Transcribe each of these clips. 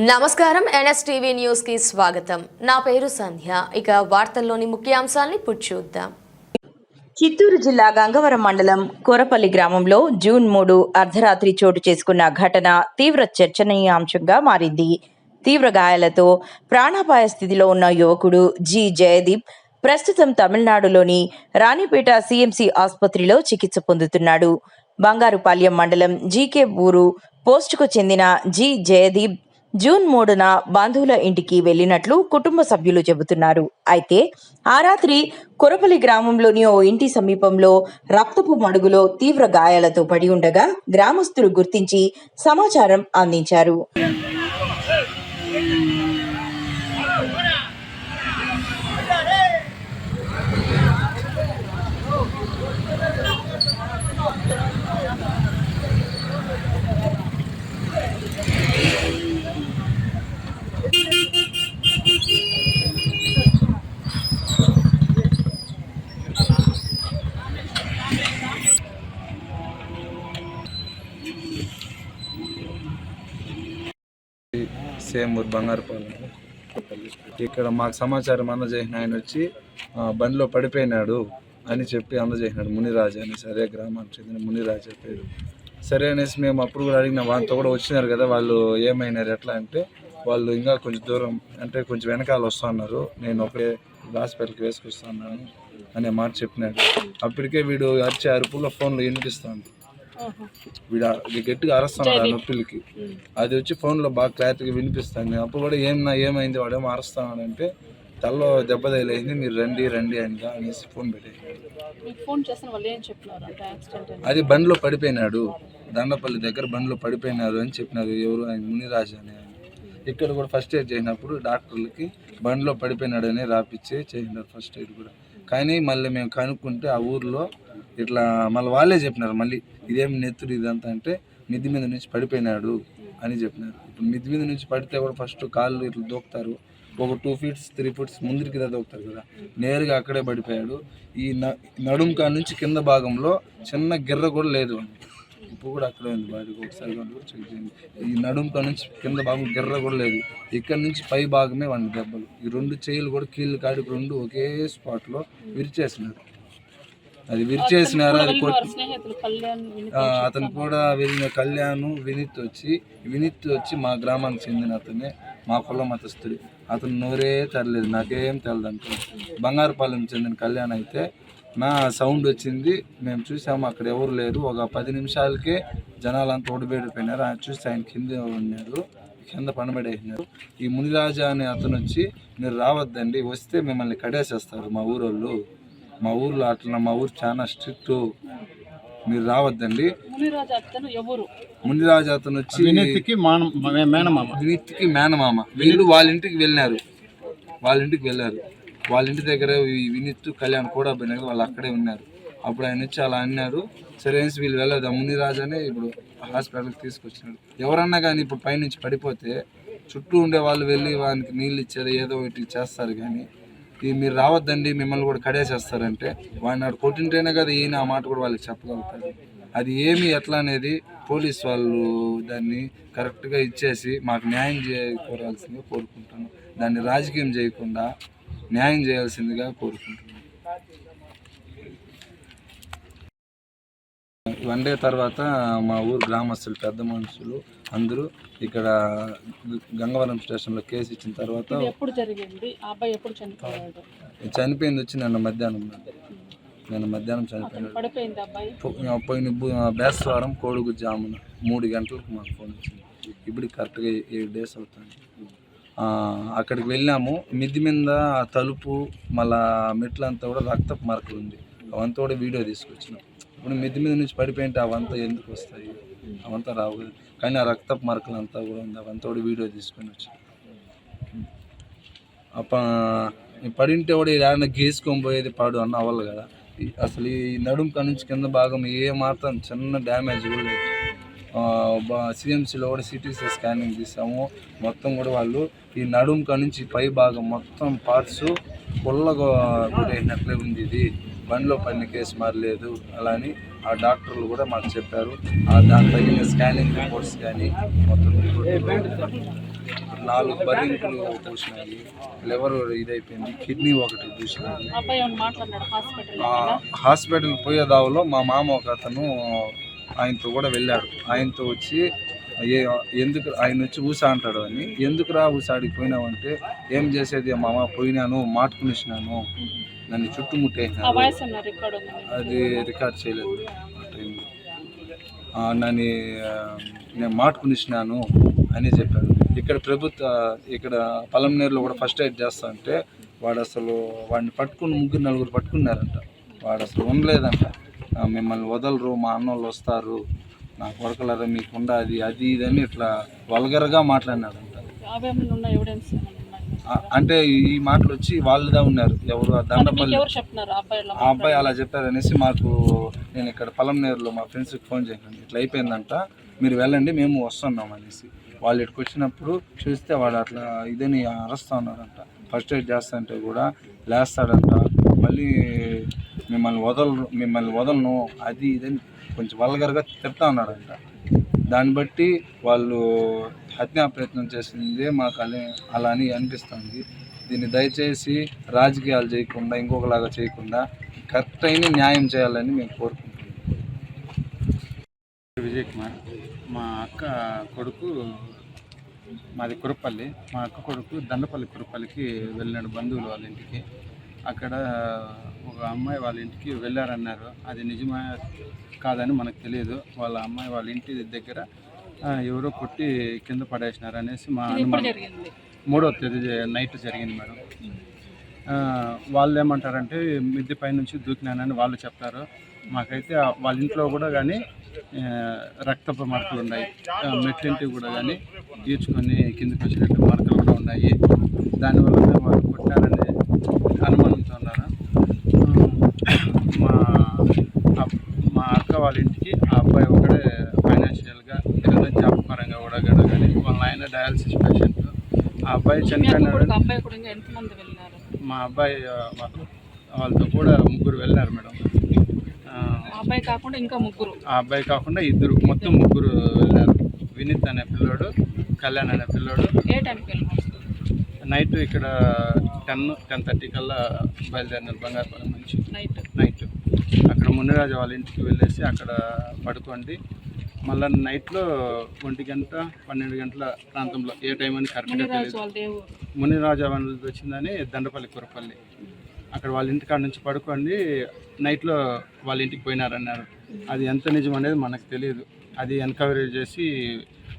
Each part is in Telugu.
నమస్కారం ఎన్ఎస్టీవీ న్యూస్ కి స్వాగతం. నా పేరు సంధ్య. ఇక వార్తల్లోని ముఖ్యాంశాలను ఇప్పుడు చూద్దాం. చిత్తూరు జిల్లా గంగవరం మండలం కోరపల్లి గ్రామంలో జూన్ 3 అర్ధరాత్రి చోటు చేసుకున్న ఘటన తీవ్ర చర్చనీయాంశంగా మారింది. తీవ్ర గాయాలతో ప్రాణాపాయ స్థితిలో ఉన్న యువకుడు జి జయదీప్ ప్రస్తుతం తమిళనాడులోని రాణిపేట సిఎంసి ఆసుపత్రిలో చికిత్స పొందుతున్నాడు. బంగారుపాల్యం మండలం జీకే ఊరు పోస్టుకు చెందిన జి జయదీప్ జూన్ 3న బంధువుల ఇంటికి వెళ్లినట్లు కుటుంబ సభ్యులు చెబుతున్నారు. అయితే ఆ రాత్రి కొరపల్లి గ్రామంలోని ఓ ఇంటి సమీపంలో రక్తపు మడుగులో తీవ్ర గాయాలతో పడి ఉండగా గ్రామస్తులు గుర్తించి సమాచారం అందించారు. సేమ్ ఊరు బంగారుపాలెం. ఇక్కడ మాకు సమాచారం అందజేసిన ఆయన వచ్చి బండిలో పడిపోయినాడు అని చెప్పి అందజేసినాడు. మునిరాజు అని, సరే గ్రామానికి చెందిన మునిరాజు పేరు. సరే అనేసి మేము అప్పుడు కూడా అడిగిన, వాళ్ళతో కూడా వచ్చినారు కదా, వాళ్ళు ఏమైనారు ఎట్లా అంటే, వాళ్ళు ఇంకా కొంచెం దూరం అంటే కొంచెం వెనకాల వస్తున్నారు, నేను ఒకటే హాస్పిటల్కి వేసుకొస్తున్నాను అనే మాట చెప్పినాడు. అప్పటికే వీడు అరిచే అరుపులో ఫోన్లో వినిపిస్తాను, వీడు గట్టిగా అరుస్తున్నాడు ఆ నొప్పిలకి. అది వచ్చి ఫోన్లో బాగా క్లారిటీగా వినిపిస్తాను. అప్పుడు కూడా ఏమైంది, వాడేమో అరుస్తున్నాడు అంటే, తల్లో దెబ్బ తగిలింది, మీరు రండి రండి అని అనేసి ఫోన్ పెట్టేసి అది బండిలో పడిపోయినాడు, దండపల్లి దగ్గర బండిలో పడిపోయినారు అని చెప్పినారు. ఎవరు, ఆయన మునిరాజు అని. ఇక్కడ కూడా ఫస్ట్ ఎయిడ్ చేసినప్పుడు డాక్టర్లకి బండిలో పడిపోయినాడు అని రాపిచ్చి చేసినారు ఫస్ట్ ఎయిడ్ కూడా. కానీ మళ్ళీ మేము కనుక్కుంటే ఆ ఊర్లో ఇట్లా మళ్ళీ వాళ్ళే చెప్పినారు, మళ్ళీ ఇదేం నెత్తురు ఇదంతా అంటే మిద్ది మీద నుంచి పడిపోయినాడు అని చెప్పినారు. ఇప్పుడు మిద్ది మీద నుంచి పడితే కూడా ఫస్ట్ కాళ్ళు ఇట్లా దూకుతారు, ఒక 2 feet 3 feet ముందుకి దూకుతారు కదా, నేరుగా అక్కడే పడిపోయాడు. ఈ నడుము కాడ నుంచి కింద భాగంలో చిన్న గిర్ర కూడా లేదు, ఇప్పుడు కూడా అక్కడే ఉంది, బాడీకి ఒకసారి కూడా చెక్ చేయండి. ఈ నడుము కాడ నుంచి కింద భాగం గిర్ర కూడా లేదు, ఇక్కడ నుంచి పై భాగమే వాడిని దెబ్బలు. ఈ 2 చేతులు కూడా కీళ్ళు కాడికి 2 ఒకే స్పాట్లో విరిచేసినారు. అది విరిచేసినారు. అది అతను కూడా వెళ్ళిన కళ్యాణ్ వినీత్ వచ్చి మా గ్రామానికి చెందిన అతనే, మా కుల మతస్థుడి. అతను నోరే తెరలేదు, నాకేం తెలదంటే. బంగారుపాలెం చెందిన కళ్యాణ్ అయితే నా సౌండ్ వచ్చింది, మేము చూసాము, అక్కడ ఎవరు లేరు. ఒక 10 నిమిషాలకే జనాలంతా ఓడిబెడిపోయినారు. ఆయన చూస్తే ఆయన కింద ఉన్నాడు, కింద పండబడేసినారు. ఈ మునిరాజా అనే అతను వచ్చి, మీరు రావద్దండి, వస్తే మిమ్మల్ని కడేసేస్తారు మా ఊరోళ్ళు, మా ఊర్లో అట్లా, మా ఊరు చాలా స్ట్రిక్ట్, మీరు రావద్దండి. మునిరాజు అతను వచ్చి వినీత్కి మేనమామ. వీళ్ళు వాళ్ళ ఇంటికి వెళ్ళారు. వాళ్ళ ఇంటి దగ్గర వినీత్ కళ్యాణ్ కూడా పోయినారు, వాళ్ళు అక్కడే ఉన్నారు. అప్పుడు ఆయన వచ్చి అలా అన్నారు. సరే వీళ్ళు వెళ్ళదు, మునిరాజు అనే ఇప్పుడు హాస్పిటల్కి తీసుకొచ్చినాడు. ఎవరన్నా కానీ ఇప్పుడు పైనుంచి పడిపోతే చుట్టూ ఉండే వాళ్ళు వెళ్ళి వానికి నీళ్ళు ఇచ్చేది ఏదో ఒకటి చేస్తారు, కానీ మీరు రావద్దండి మిమ్మల్ని కూడా కడేసేస్తారంటే వాడిని నాడు కొట్టింటేనే కదా ఈయన ఆ మాట కూడా వాళ్ళకి చెప్పగలుగుతారు. అది ఏమి ఎట్లా అనేది పోలీస్ వాళ్ళు దాన్ని కరెక్ట్గా ఇచ్చేసి మాకు న్యాయం కోరాల్సిందిగా కోరుకుంటాను. దాన్ని రాజకీయం చేయకుండా న్యాయం చేయాల్సిందిగా కోరుకుంటున్నాను. 1 day తర్వాత మా ఊరు గ్రామస్తులు, పెద్ద మనుషులు అందరూ ఇక్కడ గంగవరం స్టేషన్లో కేసు ఇచ్చిన తర్వాత, చనిపోయింది వచ్చి నిన్న మధ్యాహ్నం చనిపోయినాడు. పోయిన బేస్తవారం కోడుగు జామున 3 గంటలకు మాకు ఫోన్ వచ్చింది. ఇప్పుడు కరెక్ట్గా 7 days అవుతుంది. అక్కడికి వెళ్ళాము. మిద్ది మీద తలుపు మళ్ళా మెట్లంతా కూడా రక్తపు మరకలు ఉంది, అవంతా కూడా వీడియో తీసుకొచ్చినాం. ఇప్పుడు మిద్ది మీద నుంచి పడిపోయింటే అవంతా ఎందుకు వస్తాయి, అవంతా రావు కదా, కానీ ఆ రక్తపు మరకలు అంతా కూడా ఉంది, అవంతా కూడా వీడియో తీసుకొని వచ్చి పడింటే కూడా ఏదైనా గీసుకొని పోయేది పాడు అన్న అవ్వాలి కదా. అసలు ఈ నడుము కాడ నుంచి కింద భాగం ఏ మాత్రం చిన్న డ్యామేజ్ కూడా లేదు. సిఎంసిలో కూడా సిటీసీ స్కానింగ్ తీసాము. మొత్తం కూడా వాళ్ళు ఈ నడుము కాడ నుంచి పై భాగం మొత్తం పార్ట్స్ పుల్లగా గురైనట్లే ఉంది, ఇది బండిలో పడిన కేసు మారలేదు అలా అని ఆ డాక్టర్లు కూడా మాకు చెప్పారు. దాని తగిన స్కానింగ్ రిపోర్ట్స్ కానీ మొత్తం 4 బరింకులు పూసినాయి, లివర్ ఇదైపోయింది, కిడ్నీ ఒకటి పూసినాయి. హాస్పిటల్ పోయే దావలో మా మామ ఒక అతను ఆయనతో కూడా వెళ్ళాడు. ఆయనతో వచ్చి ఎందుకు ఆయన వచ్చి ఊసా అంటాడు అని, ఎందుకురా ఊసాడికి పోయినావంటే, ఏం చేసేది మామ, పోయినాను మాటుకునిచ్చినాను, నన్ను చుట్టుముట్టేసినారు, అది రికార్డ్ చేయలేదు ఆ టైంలో, నేను మాటుకునిచ్చినాను అని చెప్పాడు. ఇక్కడ ఇక్కడ పలంనేరులో కూడా ఫస్ట్ ఎయిడ్ చేస్తా అంటే వాడిని పట్టుకుని 3-4 పట్టుకున్నారంట. వాడు అసలు ఉండలేదంట. మిమ్మల్ని వదలరు, మా అన్నోళ్ళు వస్తారు, నా కొరకలరా మీకు ఉండాది అది ఇదని ఇట్లా వల్గర్గా మాట్లాడినాడంట. అంటే ఈ మాటలు వచ్చి వాళ్ళుదా ఉన్నారు, ఎవరు దండపల్లి ఆ అబ్బాయి అలా చెప్పారనేసి మాకు, నేను ఇక్కడ పలంనేరులో మా ఫ్రెండ్స్కి ఫోన్ చేశాను, ఇట్లా అయిపోయిందంట, మీరు వెళ్ళండి మేము వస్తున్నాం అనేసి. వాళ్ళు ఇక్కడికి వచ్చినప్పుడు చూస్తే వాడు అట్లా ఇదని అరుస్తూ ఉన్నాడంట. ఫస్ట్ ఎయిడ్ చేస్తాంటే కూడా లేస్తాడంట, మళ్ళీ మిమ్మల్ని వదలను అది ఇదని కొంచెం వల్గర్గా చెప్తా ఉన్నాడంట. దాన్ని బట్టి వాళ్ళు హత్యా ప్రయత్నం చేసిందే మాకు అలా అని అనిపిస్తుంది. దీన్ని దయచేసి రాజకీయాలు చేయకుండా, ఇంకొకలాగా చేయకుండా కరెక్ట్ అయిన న్యాయం చేయాలని మేము కోరుకుంటున్నాం. విజయ్ కుమార్, మా అక్క కొడుకు, మాది కురపల్లి, మా అక్క కొడుకు దండపల్లి కురపల్లికి వెళ్ళినాడు బంధువులు వాళ్ళ ఇంటికి. అక్కడ ఒక అమ్మాయి వాళ్ళ ఇంటికి వెళ్ళారన్నారు, అది నిజమే కాదని మనకు తెలియదు. వాళ్ళ అమ్మాయి వాళ్ళ ఇంటి దగ్గర ఎవరో కొట్టి కింద పడేసినారు అనేసి మా అనుమానం. 3వ తేదీ నైట్ జరిగింది మేడం. వాళ్ళు ఏమంటారంటే మిద్దె పై నుంచి దూకినానని వాళ్ళు చెప్తారు. మాకైతే వాళ్ళ ఇంట్లో కూడా కానీ రక్తపు మరకలు ఉన్నాయి, మెట్లింటివి కూడా కానీ ఈడ్చుకొని కిందకి వచ్చినట్టు మరకలు కూడా ఉన్నాయి. దానివల్ల వాళ్ళు కొట్టారని అనుమానంతో ఉన్నారు. మా అక్క వాళ్ళ ఇంటికి ఆ అబ్బాయి ఒకడే ఫైనాన్షియల్గా ఏదైనా జాబ్ పరంగా కూడా కానీ, వాళ్ళ ఆయన డయాలసిస్ పేషెంట్. ఆ అబ్బాయి చనిపోయినాడు. మా అబ్బాయి వాళ్ళతో కూడా 3 వెళ్ళారు మేడం. ఆ అబ్బాయి కాకుండా 2, మొత్తం 3 వెళ్ళారు. వినీత్ అనే పిల్లోడు, కళ్యాణ్ అనే పిల్లోడు. నైట్ ఇక్కడ 10:30 కల్లా బయలుదేరినారు బంగారుపాలెం నుంచి. నైట్ అక్కడ మునిరాజు వాళ్ళ ఇంటికి వెళ్ళేసి అక్కడ పడుకోండి. మళ్ళీ నైట్లో 1 గంట 12 గంటల ప్రాంతంలో, ఏ టైం అని కరెక్ట్గా తెలియదు, మునిరాజు వాళ్ళది వచ్చిందని దండపల్లి కురపల్లి, అక్కడ వాళ్ళ ఇంటికాడ నుంచి పడుకోండి, నైట్లో వాళ్ళ ఇంటికి పోయినారన్నారు. అది ఎంత నిజం అనేది మనకు తెలియదు. అది ఎన్క్వైరీ చేసి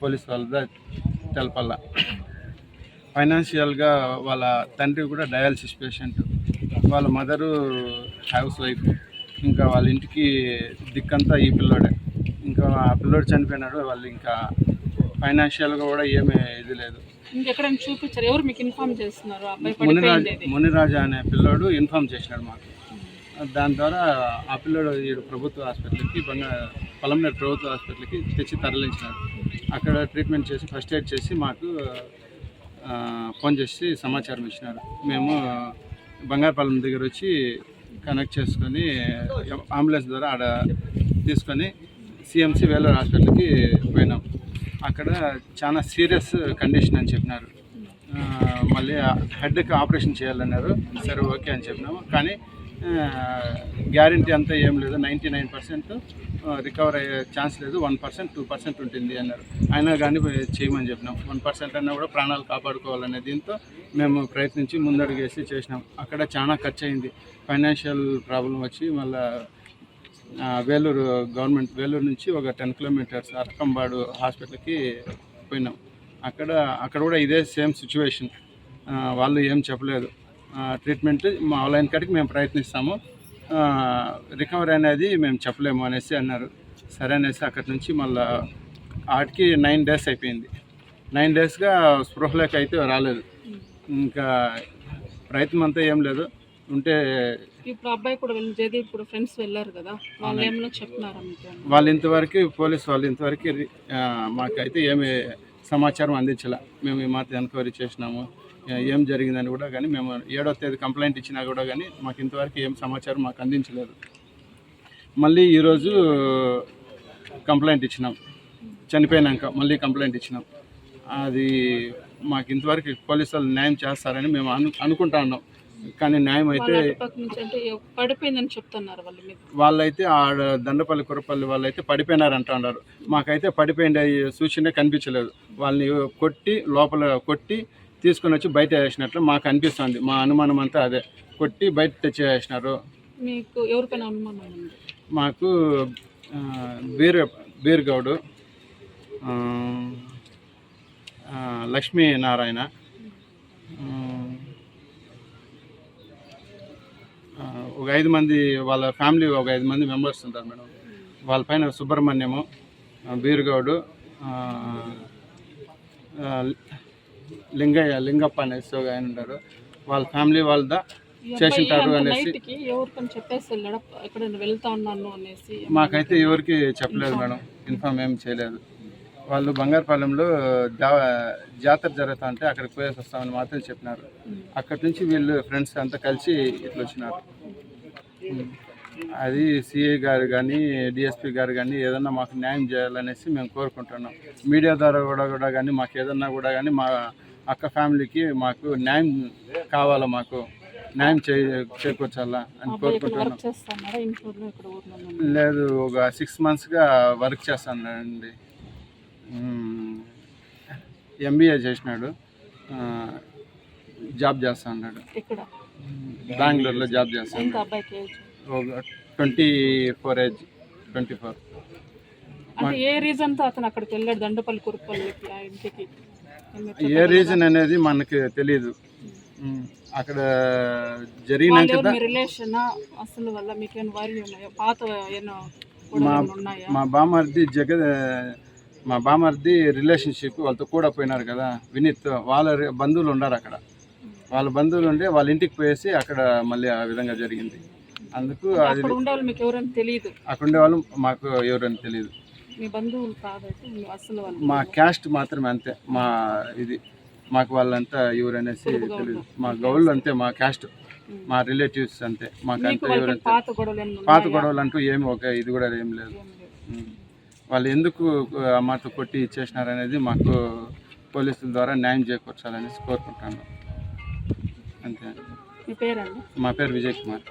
పోలీస్ వాళ్ళ తెలపల్లా. ఫైనాన్షియల్గా వాళ్ళ తండ్రి కూడా డయాలసిస్ పేషెంట్, వాళ్ళ మదరు హౌస్ వైఫ్. ఇంకా వాళ్ళ ఇంటికి దిక్కంతా ఈ పిల్లోడే. ఇంకా ఆ పిల్లోడు చనిపోయినాడు. వాళ్ళు ఇంకా ఫైనాన్షియల్గా కూడా ఏమీ ఇది లేదు. చూపించారు, ఎవరు మీకు ఇన్ఫార్మ్ చేస్తున్నారు? మునిరాజు అనే పిల్లోడు ఇన్ఫార్మ్ చేసినాడు మాకు. దాని ద్వారా ఆ పిల్లోడు ప్రభుత్వ హాస్పిటల్కి, పలంనేరు ప్రభుత్వ హాస్పిటల్కి తెచ్చి తరలించినాడు. అక్కడ ట్రీట్మెంట్ చేసి ఫస్ట్ ఎయిడ్ చేసి మాకు ఫోన్ చేసి సమాచారం ఇచ్చినారు. మేము బంగారుపాలెం దగ్గర వచ్చి కనెక్ట్ చేసుకొని అంబులెన్స్ ద్వారా ఆడ తీసుకొని సిఎంసి వేలూరు హాస్పిటల్కి పోయినాం. అక్కడ చాలా సీరియస్ కండిషన్ అని చెప్పినారు. మళ్ళీ హెడ్కి ఆపరేషన్ చేయాలన్నారు. సరే ఓకే అని చెప్పినాము. కానీ గ్యారంటీ అంతా ఏం లేదు, 99% రికవర్ అయ్యే ఛాన్స్ లేదు, 1%, 2% ఉంటుంది అన్నారు. అయినా కానీ చేయమని చెప్పినాం. 1% అన్నా కూడా ప్రాణాలు కాపాడుకోవాలనే దీంతో మేము ప్రయత్నించి ముందడుగేసి చేసినాం. అక్కడ చాలా ఖర్చు అయింది. ఫైనాన్షియల్ ప్రాబ్లం వచ్చి మళ్ళీ వేలూరు నుంచి ఒక 10 కిలోమీటర్స్ అరకంబాడు హాస్పిటల్కి పోయినాం. అక్కడ కూడా ఇదే సేమ్ సిచ్యువేషన్. వాళ్ళు ఏం చెప్పలేదు. ట్రీట్మెంట్ మా ఆన్లైన్ కాడికి మేము ప్రయత్నిస్తాము, రికవరీ అనేది మేము చెప్పలేము అనేసి అన్నారు. సరే అనేసి అక్కడి నుంచి మళ్ళీ ఆటికి 9 days అయిపోయింది. 9 daysగా స్పృహలోకి అయితే రాలేదు. ఇంకా ప్రయత్నం అంతా ఏం లేదు. ఉంటే ఇప్పుడు అబ్బాయి కూడా జయదీప్ కూడా ఫ్రెండ్స్ వెళ్ళారు కదా, వాళ్ళు ఏమైనా చెప్తున్నారా మీకు? వాళ్ళు ఇంతవరకు పోలీసు వాళ్ళు ఇంతవరకు మాకైతే ఏమి సమాచారం అందించాల. మేము ఈ మాత్రం ఎన్క్వైరీ చేసినాము, ఏం జరిగిందని కూడా కానీ మేము 7వ తేదీ కంప్లైంట్ ఇచ్చినా కూడా కానీ మాకు ఇంతవరకు ఏం సమాచారం మాకు అందించలేదు. మళ్ళీ ఈరోజు కంప్లైంట్ ఇచ్చినాం, చనిపోయినాక మళ్ళీ కంప్లైంట్ ఇచ్చినాం. అది మాకు ఇంతవరకు పోలీసు వాళ్ళు న్యాయం చేస్తారని మేము అనుకుంటా ఉన్నాం. కానీ న్యాయం అయితే వాళ్ళ అటుపక్క నుంచి అంటే పడిపోయిందని చెప్తున్నారు వాళ్ళు మీకు. వాళ్ళైతే ఆడ దండపల్లి కురపల్లి వాళ్ళైతే పడిపోయినారు అంటున్నారు. మాకైతే పడిపోయిన సూచనే కనిపించలేదు. వాళ్ళని కొట్టి లోపల కొట్టి తీసుకొని వచ్చి బయట వేసినట్లు మాకు అనిపిస్తుంది. మా అనుమానం అంతా అదే, కొట్టి బయట తెచ్చి వేసినారు. మీకు ఎవరికైనా అనుమానం ఉంది? మాకు బీర్గౌడు, లక్ష్మీనారాయణ, ఒక 5 మంది వాళ్ళ ఫ్యామిలీ, ఒక 5 మంది మెంబర్స్ ఉంటారు మేడం. వాళ్ళపైన సుబ్రహ్మణ్యము, బీర్గౌడు, లింగప్ప అనేసి ఒక ఆయన ఉంటారు. వాళ్ళ ఫ్యామిలీ వాళ్ళదా చేసింటారు అనేసి. ఎవరికని చెప్పేసి వెళ్ళాడు ఎక్కడైనా వెళ్తా ఉన్నాను అనేసి? మాకైతే ఎవరికి చెప్పలేదు మేడం, ఇన్ఫార్మ్ ఏం చేయలేదు. వాళ్ళు బంగారుపాలెంలో జాతర జరుగుతా అంటే అక్కడికి పోయేసి వస్తామని మాత్రం చెప్పినారు. అక్కడి నుంచి వీళ్ళు ఫ్రెండ్స్ అంతా కలిసి ఇట్లా వచ్చినారు. అది సిఐ గారు కానీ డిఎస్పీ గారు కానీ ఏదన్నా మాకు న్యాయం చేయాలనేసి మేము కోరుకుంటున్నాం. మీడియా ద్వారా కూడా కానీ మాకు ఏదన్నా కూడా కానీ మా అక్క ఫ్యామిలీకి మాకు న్యాయం కావాలా, మాకు న్యాయం చేకూర్చాలా అని కోరుకుంటున్నాం. లేదు, ఒక 6 monthsగా వర్క్ చేస్తానండి. ఎంబీఏ చేసినాడు, జాబ్ చేస్తా ఉన్నాడు. బెంగళూరులో జాబ్ చేస్తాను. 24 ఏజ్. 24. అంటే ఏ రీజన్తో అతను అక్కడికి వెళ్ళాడు దండపల్లి కురపల్లికి ఆ ఇంటికి? ఏ రీజన్ అనేది మనకు తెలియదు. అక్కడ జరిగినాక రిలేషన్ అసలు వల్ల మీకేమైనా వారి ఉన్నాయా? పాత ఉన్నాయా? మా బామర్ది రిలేషన్షిప్ వాళ్ళతో కూడా పోయినారు కదా వినీత్, వాళ్ళ బంధువులు ఉన్నారు అక్కడ. వాళ్ళ బంధువులు ఉండే వాళ్ళ ఇంటికి పోయేసి అక్కడ మళ్ళీ ఆ విధంగా జరిగింది. అందుకు అది అక్కడ ఉండేవాళ్ళు మీకు ఎవరైనా తెలియదు? అక్కడ ఉండేవాళ్ళు మాకు ఎవరైనా తెలియదు. మీ బంధువులు కాదైతే అసలు వాళ్ళు? మా క్యాస్ట్ మాత్రమే, అంతే. మా ఇది మాకు వాళ్ళంతా ఎవరనేసి తెలియదు. మా గౌళ్ళు అంతే, మా క్యాస్ట్, మా రిలేటివ్స్ అంతే. మాకు అంతా ఎవరంతే. పాత గొడవలు అంటూ ఏమి ఒక ఇది కూడా ఏం లేదు. వాళ్ళు ఎందుకు మాతో కొట్టి ఇచ్చేసినారనేది మాకు పోలీసుల ద్వారా న్యాయం చేకూర్చాలనేసి కోరుకుంటాను, అంతే. మీ పేరండి? మా పేరు విజయ్ కుమార్.